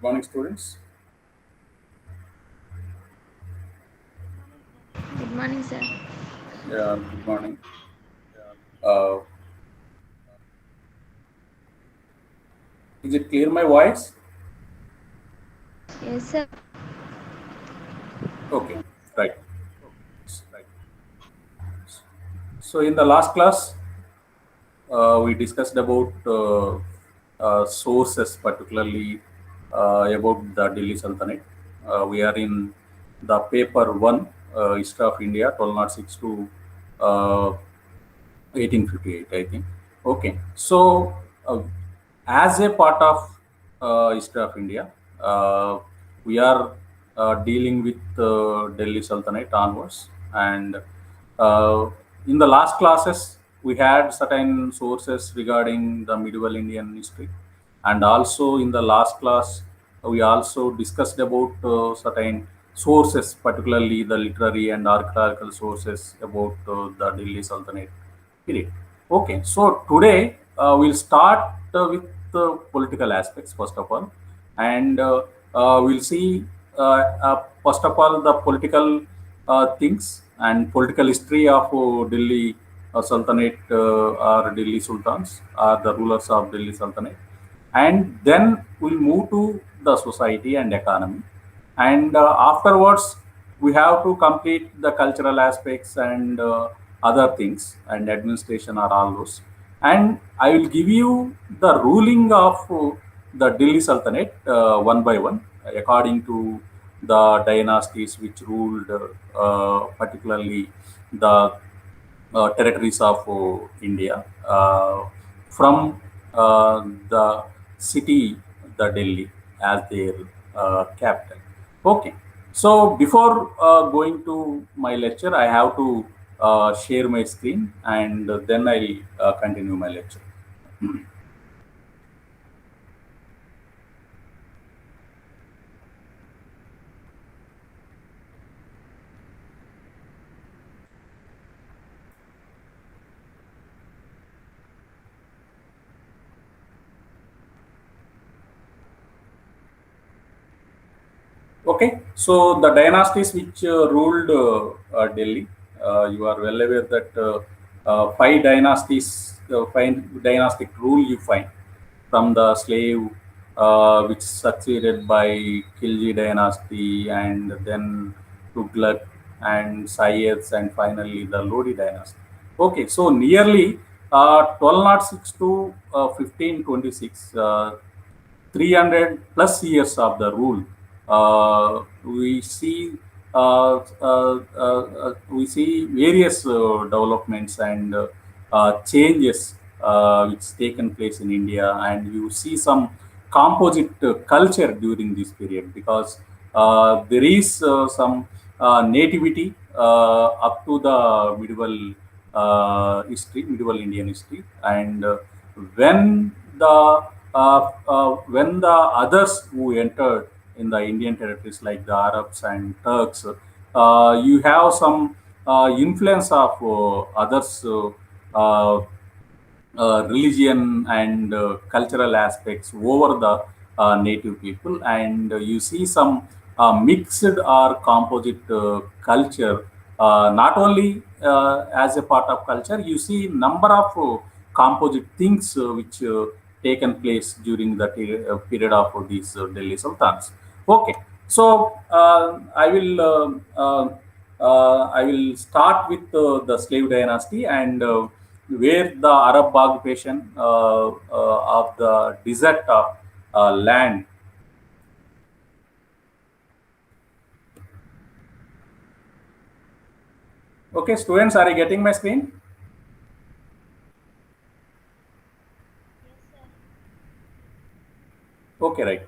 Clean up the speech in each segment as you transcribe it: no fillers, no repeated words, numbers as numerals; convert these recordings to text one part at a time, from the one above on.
Good morning, students. Good morning, sir. Yeah, good morning. Uh, is it clear my voice? Yes, sir. Okay, right. So in the last class, we discussed about sources, particularly about the Delhi Sultanate. We are in the paper one, History of India, 1206 to uh, 1858, I think. Okay, so as a part of history of India, we are dealing with Delhi Sultanate onwards, and uh, in the last classes we had certain sources regarding the medieval Indian history, and also in the last class we also discussed about certain sources, particularly the literary and archaeological sources about the Delhi Sultanate period. Okay, so today we'll start with the political aspects first of all, and we'll see first of all the political things and political history of Delhi Sultanate or Delhi Sultans or the rulers of Delhi Sultanate, and then we'll move to the society and economy, and afterwards we have to complete the cultural aspects and other things and administration are all those, and I will give you the ruling of the Delhi Sultanate one by one according to the dynasties which ruled particularly the territories of India from the city, the Delhi, as their capital. Okay, so before going to my lecture, I have to share my screen, and then I'll continue my lecture. Okay, so the dynasties which ruled Delhi, you are well aware that five dynastic rule you find from the slave, which succeeded by Khilji dynasty, and then Tughlaq and Sayyids, and finally the Lodi dynasty. Okay, so nearly 1206 to 1526. 300 plus years of the rule, we see we see various developments and changes which taken place in India, and you see some composite culture during this period because there is some nativity up to the medieval medieval Indian history, and when the others who entered in the Indian territories like the Arabs and Turks, you have some influence of others. Uh, religion and cultural aspects over the native people, and you see some mixed or composite culture, not only as a part of culture, you see number of composite things which taken place during the period of these Delhi Sultans. Okay, so I will start with the slave dynasty, and where the Arab occupation of the desert land. Okay, students, are you getting my screen? Okay, right.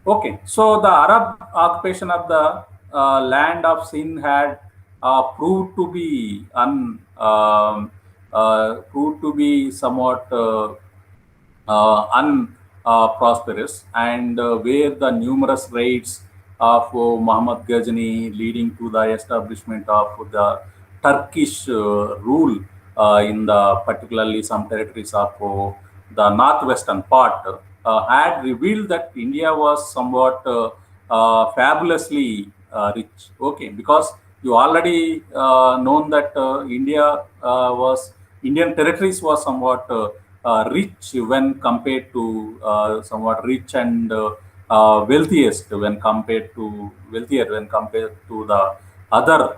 Okay, so the Arab occupation of the land of Sindh had proved to be proved to be somewhat unprosperous, and where the numerous raids of Muhammad Ghazni leading to the establishment of the Turkish rule in the particularly some territories of the northwestern part. had revealed that India was somewhat fabulously rich. Okay, because you already known that Indian territories was somewhat rich when compared to somewhat rich and wealthier when compared to the other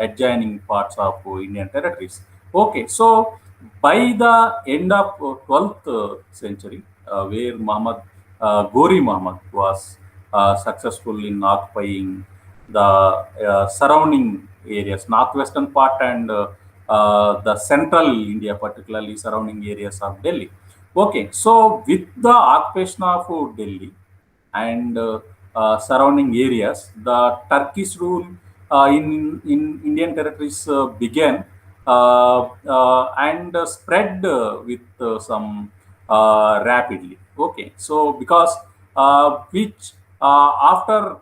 adjoining parts of Indian territories. Okay, so by the end of 12th century, where Gori Muhammad was successful in occupying the surrounding areas, northwestern part and the central India, particularly surrounding areas of Delhi. Okay, so with the occupation of Delhi and surrounding areas, the Turkish rule in Indian territories began and spread with some rapidly. Okay, so because which after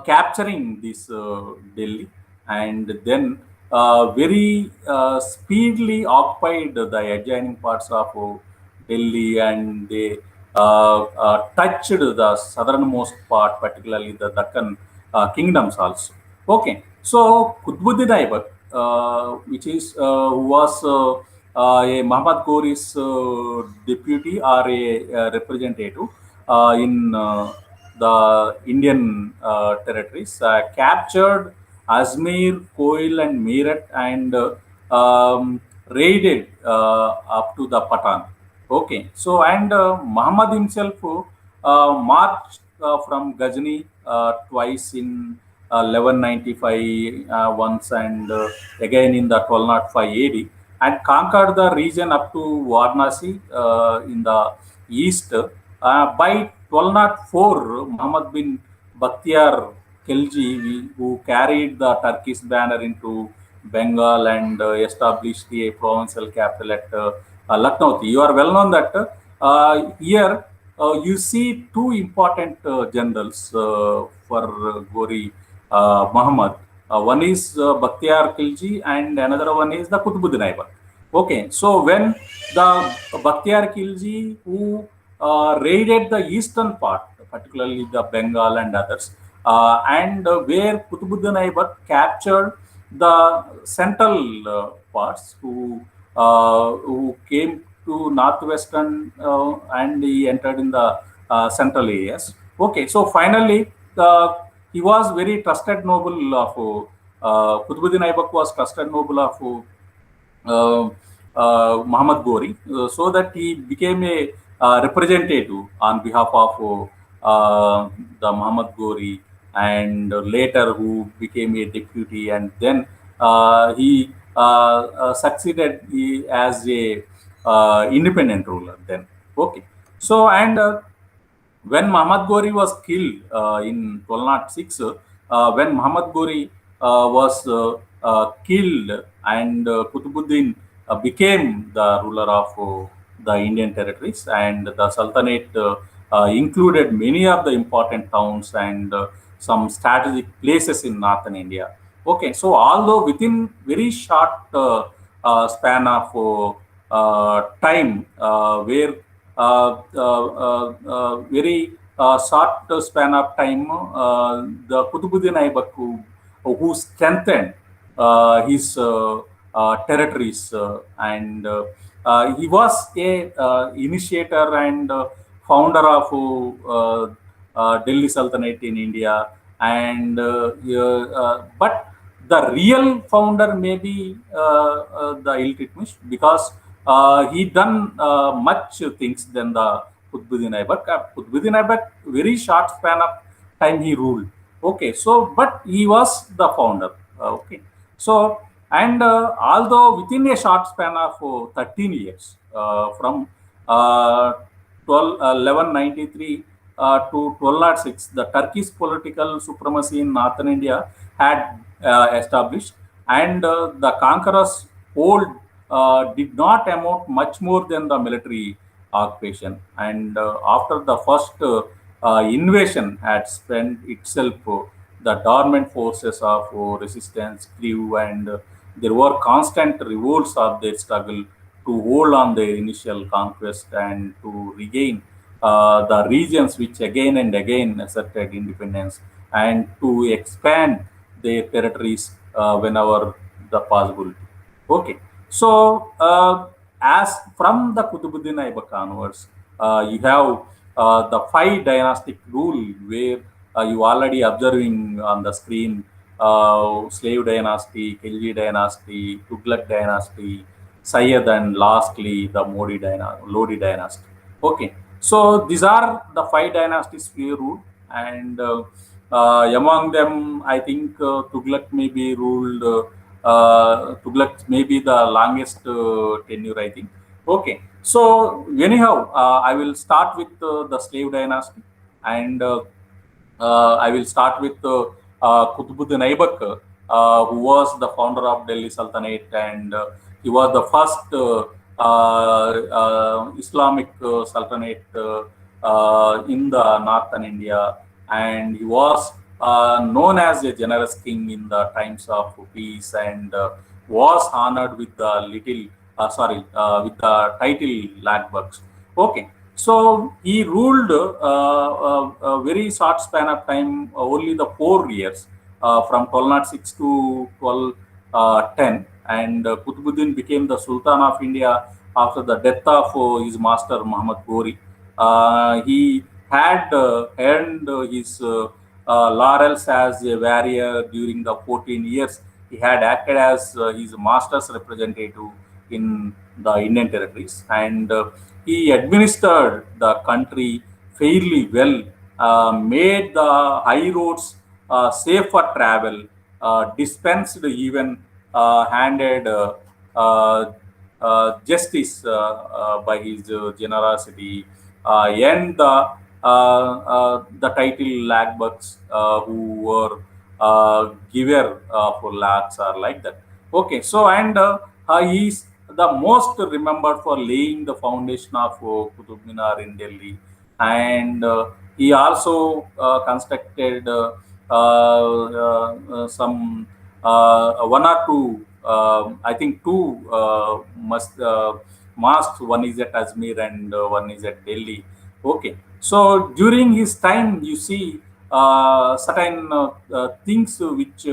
capturing this Delhi and then very speedily occupied the adjoining parts of Delhi, and they touched the southernmost part, particularly the Deccan kingdoms also. Okay, so Qutbuddin Aibak, which is who was a Muhammad Ghori's deputy or a representative in the Indian territories, captured Ajmer, Koil, and Meerut, and raided up to the Patan. Okay, so and Muhammad himself marched from Ghazni twice in 1195 once, and again in the 1205 AD, and conquered the region up to Varanasi in the east. By 1204, Muhammad bin Bakhtiar Khilji, who carried the Turkish banner into Bengal and established a provincial capital at Lucknow. You are well known that here you see two important generals for Gori Muhammad. One is Bakhtiar Khilji and another one is the Qutbuddin Aibak. Okay, so when the Bakhtiar Khilji, who raided the eastern part, particularly the Bengal and others, and where Qutbuddin Aibak captured the central parts, who came to northwestern and he entered in the central areas. Okay, so finally he was very trusted noble of Qutbuddin Aibak was trusted noble of uh, Muhammad Ghori, so that he became a representative on behalf of the Muhammad Ghori, and later who became a deputy, and then he succeeded as a independent ruler. Then, okay, so and when Muhammad Ghori was killed in 1206, when Muhammad Ghori was killed, and Qutbuddin became the ruler of the Indian territories, and the Sultanate included many of the important towns and some strategic places in northern India. Okay, so although within very short span of time, where very short span of time, the Qutbuddin Aibak, who strengthened his territories, and he was a initiator and founder of Delhi Sultanate in India, and but the real founder may be the Iltutmish, because he done much things than the Qutbuddin Aibak. Qutbuddin Aibak, very short span of time he ruled. Okay, so but he was the founder. Okay, so and although within a short span of 13 years, from 1193 to 1206, the Turkish political supremacy in northern India had established, and the conquerors' hold did not amount much more than the military occupation. And after the first invasion had spent itself, the dormant forces of resistance grew, and there were constant revolts of their struggle to hold on their initial conquest and to regain the regions which again and again asserted independence and to expand their territories whenever the possibility. Okay, so as from the Kutubuddin Aibak onwards, you have the five dynastic rule where you already observing on the screen slave dynasty, Khilji dynasty, Tughlaq dynasty, Sayyid, and lastly the Lodi dynasty. Okay, so these are the five dynasties we ruled, and among them, I think Tughlaq may be ruled. Tughlaq may be the longest tenure, I think. Okay, so anyhow, I will start with the slave dynasty, and I will start with Qutbuddin Aibak, who was the founder of Delhi Sultanate, and he was the first Islamic Sultanate in the northern India, and he was known as a generous king in the times of peace, and was honored with the with the title Ladbugs. Okay, so he ruled a very short span of time, only the 4 years, from 1206 to 1210, and Qutbuddin became the Sultan of India after the death of his master Muhammad Ghori. He had earned his laurels as a warrior during the 14 years. He had acted as his master's representative in the Indian territories, and he administered the country fairly well, made the high roads safe for travel, dispensed even handed uh, justice by his generosity, and the title Lagbugs, who were giver for lakhs or like that. Okay, so and he is the most remembered for laying the foundation of Qutub Minar in Delhi, and he also constructed some one or two, I think two mosques. One is at Ajmer and one is at Delhi. Okay, so during his time, you see certain things which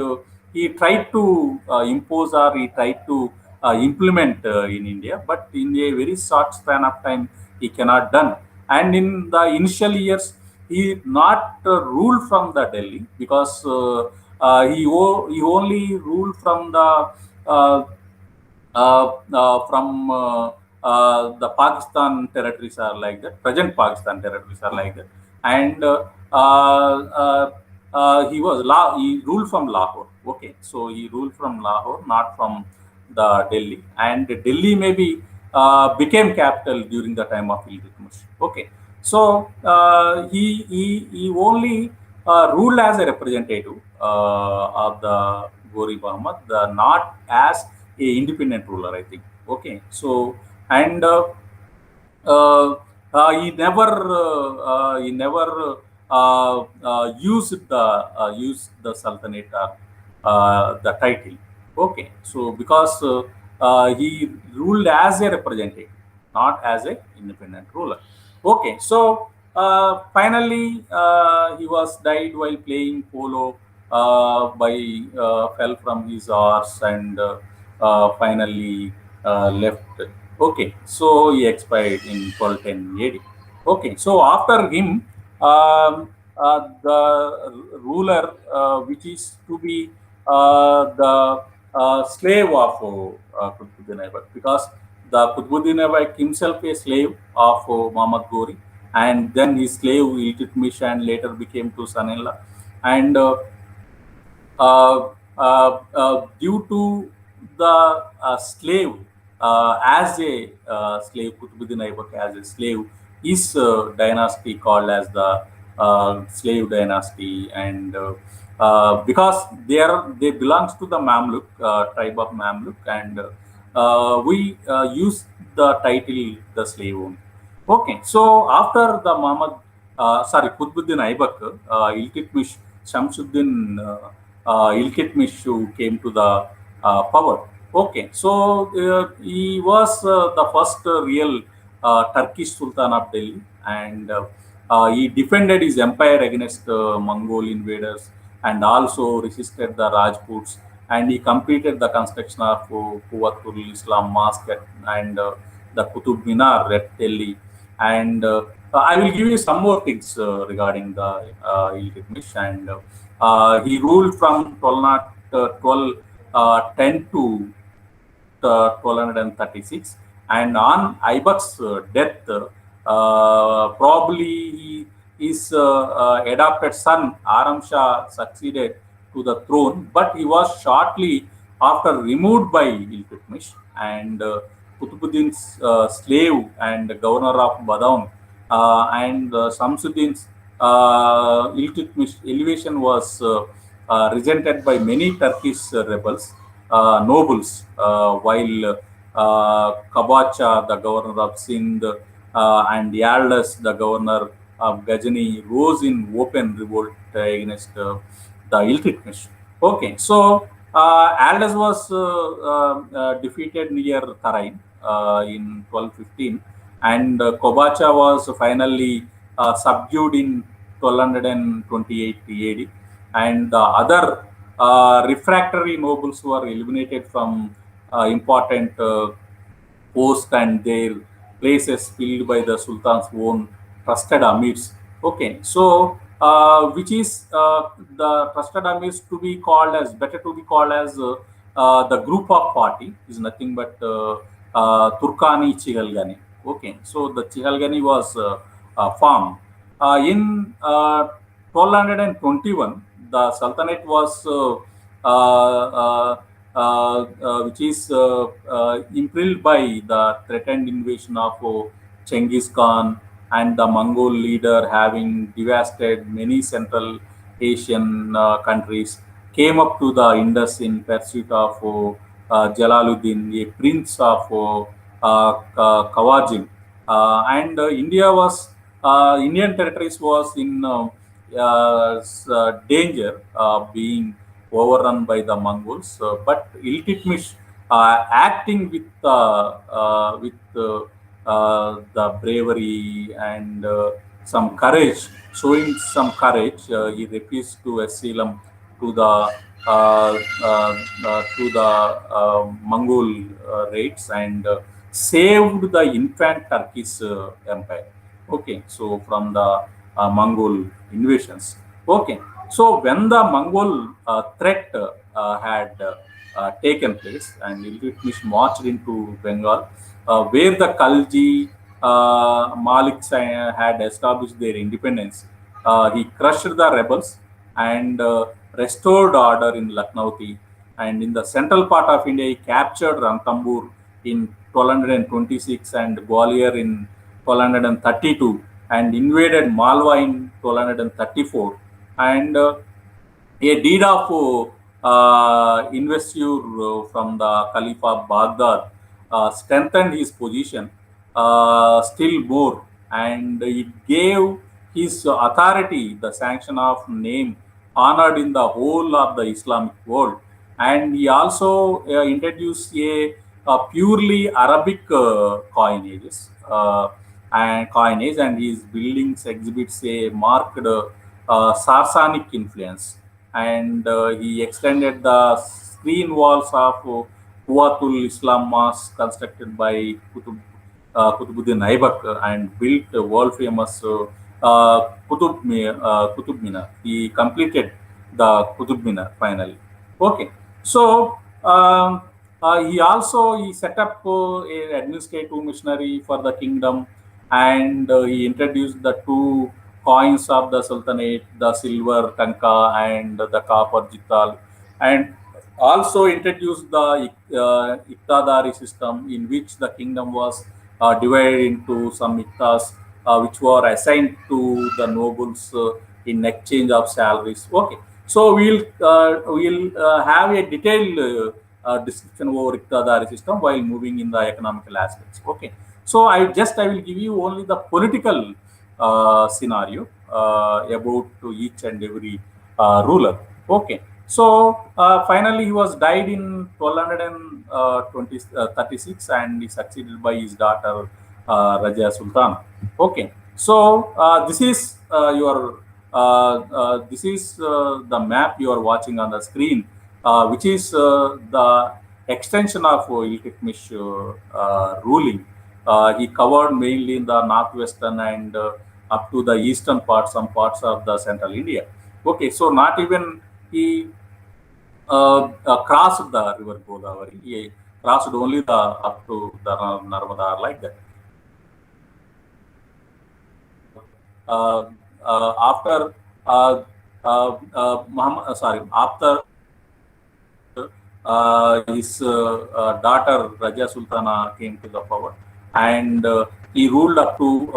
he tried to impose or he tried to implement in India, but in a very short span of time, he cannot done. And in the initial years, he not ruled from the Delhi because he only ruled from the uh, the Pakistan territories are like that. Present Pakistan territories are like that, and he ruled from Lahore. Okay, so he ruled from Lahore, not from the Delhi, and Delhi maybe became capital during the time of Iltutmish. Okay, so he only ruled as a representative of the Ghori Muhammad, not as a independent ruler, I think. Okay, so and he never used the sultanate or the title. Okay, so because he ruled as a representative, not as a independent ruler. Okay, so finally he was died while playing polo by fell from his horse and finally left. Okay, so he expired in 1210 AD. Okay, so after him, the ruler, which is to be the slave of Qutbuddin Aibak, because the Qutbuddin Aibak himself a slave of Muhammad Ghori, and then his slave Iltutmish, and later became to son-in-law, and due to the slave as a slave, Qutbuddin Aibak as a slave, his dynasty called as the slave dynasty, and because they belongs to the Mamluk tribe of Mamluk, and we use the title the slave only. Okay, so after the Qutbuddin Aibak, Iltutmish Shamsuddin Iltutmish who came to the power. Okay, so he was the first real Turkish Sultan of Delhi, and he defended his empire against Mongol invaders and also resisted the Rajputs. And he completed the construction of Quwwatul Islam Mosque and the Qutub Minar at Delhi. And I will give you some more things regarding the Iltutmish. And he ruled from 1210 to 1236, and on Aibak's death, probably his adopted son Aram Shah succeeded to the throne, but he was shortly after removed by Iltutmish, and Qutbuddin's slave and governor of Badaun and Samsuddin's Iltutmish elevation was resented by many Turkish rebels, nobles, while Kabacha, the governor of Sindh, and Yaldas, the governor of Ghazni, rose in open revolt against the Iltutmish. Okay, so Aldous was defeated near Tarain in 1215, and Kobacha was finally subdued in 1228 AD, and the other refractory nobles were eliminated from important posts and their places filled by the Sultan's own trusted amirs. Okay, so which is the trusted amirs to be called as better to be called as the group of party is nothing but Turkani Chihalgani. Okay, so the Chihalgani was formed in 1221. The Sultanate was which is impelled by the threatened invasion of Genghis Khan and the Mongol leader having devastated many Central Asian countries, came up to the Indus in pursuit of Jalaluddin, a prince of Kawajim. And India was Indian territories was in danger of being overrun by the Mongols. But Iltutmish, acting with the bravery and some courage, showing some courage, he refused to asylum to the Mongol raids and saved the infant Turkish empire. Okay, so from the Mongol invasions. Okay, so when the Mongol threat had taken place and Iltutmish marched into Bengal, where the Khalji Maliks had established their independence, he crushed the rebels and restored order in Lucknowti. And in the central part of India, he captured Ranthambore in 1226 and Gwalior in 1232 and invaded Malwa in 1234. And a deed of investiture from the Caliph of Baghdad strengthened his position still more, and it gave his authority the sanction of name honored in the whole of the Islamic world. And he also introduced a purely Arabic coinage, and his buildings exhibits a marked Sasanic influence. And he extended the screen walls of Quwwatul Islam Mosque constructed by Qutbuddin Aibak and built a world famous Qutub Minar. He completed the Qutub Minar finally. Okay, so he set up a administrative machinery for the kingdom, and he introduced the two coins of the Sultanate, the silver tanka and the copper jital, and also introduced the Iqtadari system in which the kingdom was divided into some Iqtas which were assigned to the nobles in exchange of salaries. Okay, so we'll have a detailed description over Iqtadari system while moving in the economical aspects. Okay, so I will give you only the political scenario about to each and every ruler. Okay, so finally he was died in 1236 and he succeeded by his daughter Razia Sultana. Okay, so this is the map you are watching on the screen, which is the extension of Iltutmish ruling. He covered mainly in the northwestern and up to the eastern part, some parts of the central India. Okay, so not even he crossed the river Godavari. He crossed only the up to the Narmada like that. Uh, After after his daughter Raja Sultana came to the power, and he ruled up to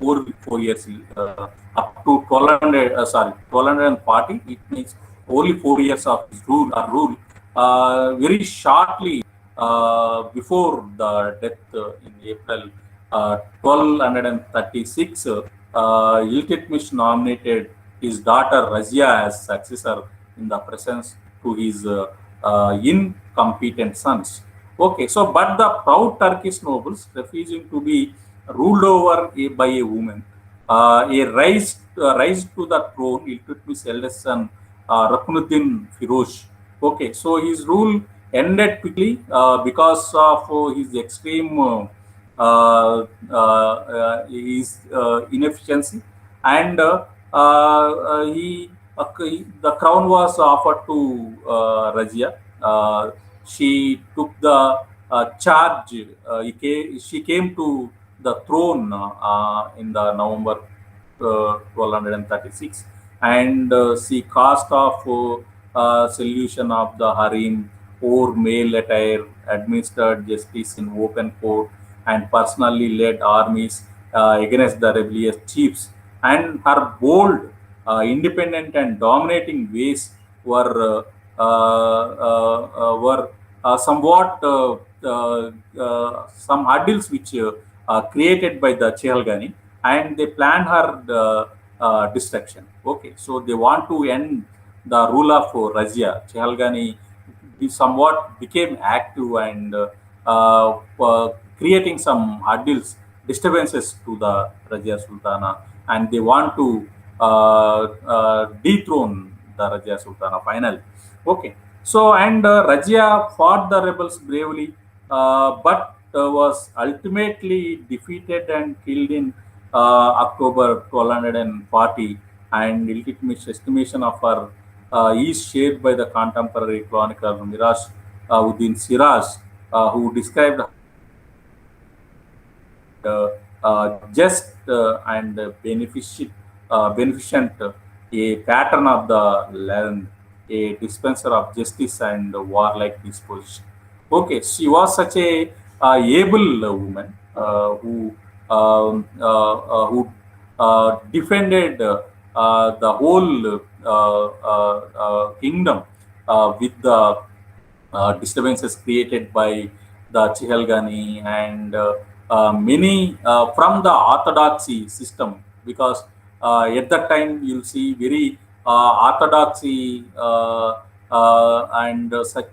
four years, up to 1200 1240. It means only 4 years of his rule. Very shortly before the death in April 1236, Iltutmish nominated his daughter Razia as successor in the presence to his incompetent sons. Okay, so but the proud Turkish nobles refusing to be ruled over by a woman, rise to the throne, Iltutmish's eldest son, Ruknuddin Firoz. Okay, so his rule ended quickly because of his extreme his inefficiency, and the crown was offered to Razia. She took the charge. She came to the throne in the November 1236, and she cast off solution of the harem, wore male attire, administered justice in open court, and personally led armies against the rebellious chiefs. And her bold, independent, and dominating ways were somewhat some hurdles which created by the Chehalgani, and they planned her destruction. Okay, so they want to end the rule of Razia. Chehalgani somewhat became active and creating some hurdles, disturbances to the Razia Sultana, and they want to dethrone the Razia Sultana finally. Okay, so and Razia fought the rebels bravely, but was ultimately defeated and killed in October 1240. And Iltutmish's estimation of her is shared by the contemporary chronicler Miraj Uddin Siraj, who described just and beneficent, a patron of the land, a dispenser of justice and warlike disposition. Okay, she was such a able woman who defended the whole kingdom with the disturbances created by the Chehalgani and many from the orthodoxy system, because at that time you'll see very orthodoxy and such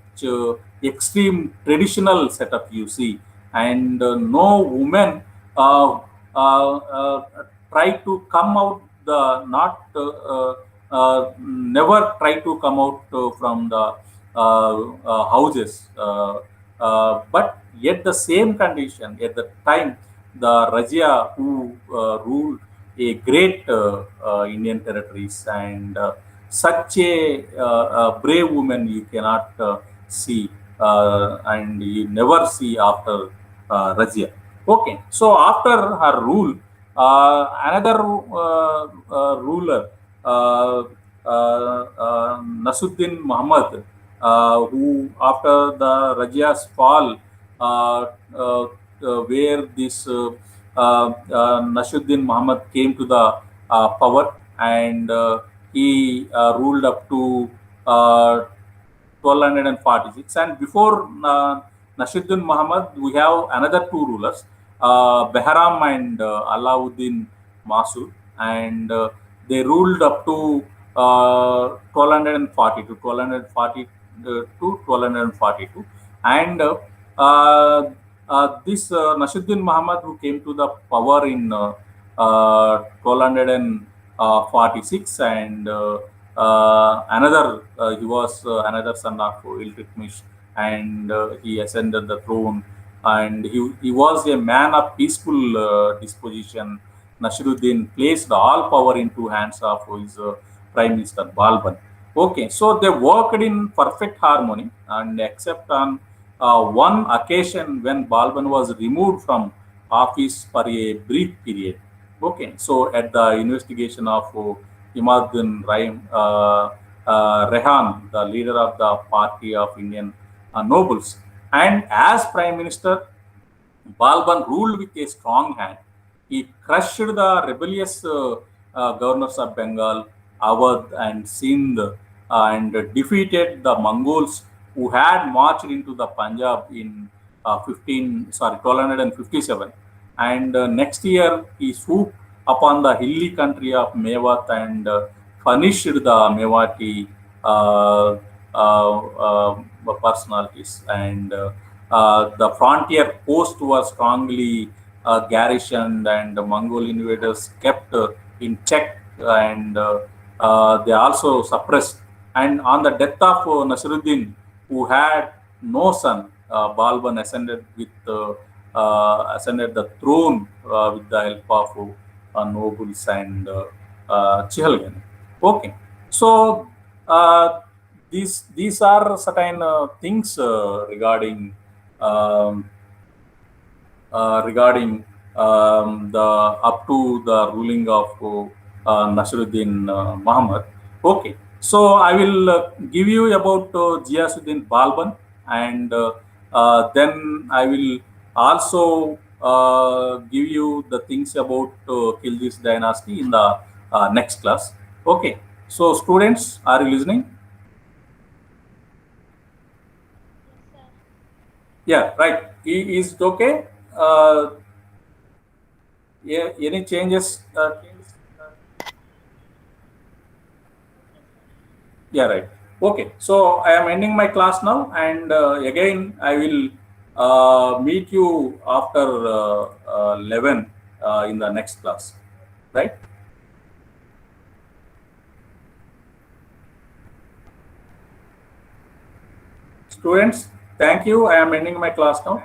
extreme traditional setup you see, and no woman uh, try to come out the not never try to come out from the houses, but yet the same condition at the time the Razia who ruled a great Indian territories, and such a brave woman you cannot see, and you never see after Razia. Okay, so after her rule, another ruler, uh, Nasuddin Muhammad, who after the Rajia's fall, where this Nasruddin Muhammad came to the power, and he ruled up to 1246. And before Nasruddin Muhammad, we have another two rulers, Behram and Alauddin Masud, and they ruled up to 1240 to 1240 to 1242, and this Nasruddin Muhammad, who came to the power in 1246, and he was another son of Iltutmish, and he ascended the throne, and he was a man of peaceful disposition. Nasruddin placed all power into hands of his Prime Minister Balban. Okay, so they worked in perfect harmony, and except on one occasion when Balban was removed from office for a brief period. Okay, so at the investigation of Imaduddin Rehan, the leader of the Party of Indian Nobles, and as Prime Minister, Balban ruled with a strong hand. He crushed the rebellious governors of Bengal, Awadh, and Sindh, and defeated the Mongols who had marched into the Punjab in 1257. And next year, he swooped upon the hilly country of Mewat and punished the Mewati uh, personalities. And the frontier post was strongly garrisoned, and the Mongol invaders kept in check, and they also suppressed. And on the death of Nasruddin, who had no son, Balban ascended the throne with the help of nobles and Chihalgan. Okay, so uh, these are certain things um, regarding the up to the ruling of Nasruddin Muhammad. Okay, so I will give you about Ghiyasuddin Balban, and then I will also give you the things about Khilji's dynasty in the next class. Okay, so students, are you listening? Yes, sir. Yeah, right. Is it okay? Uh, yeah, any changes? Okay, sir. Yeah, right. Okay, so I am ending my class now, and again I will meet you after 11 in the next class. Right, students. Thank you. I am ending my class now.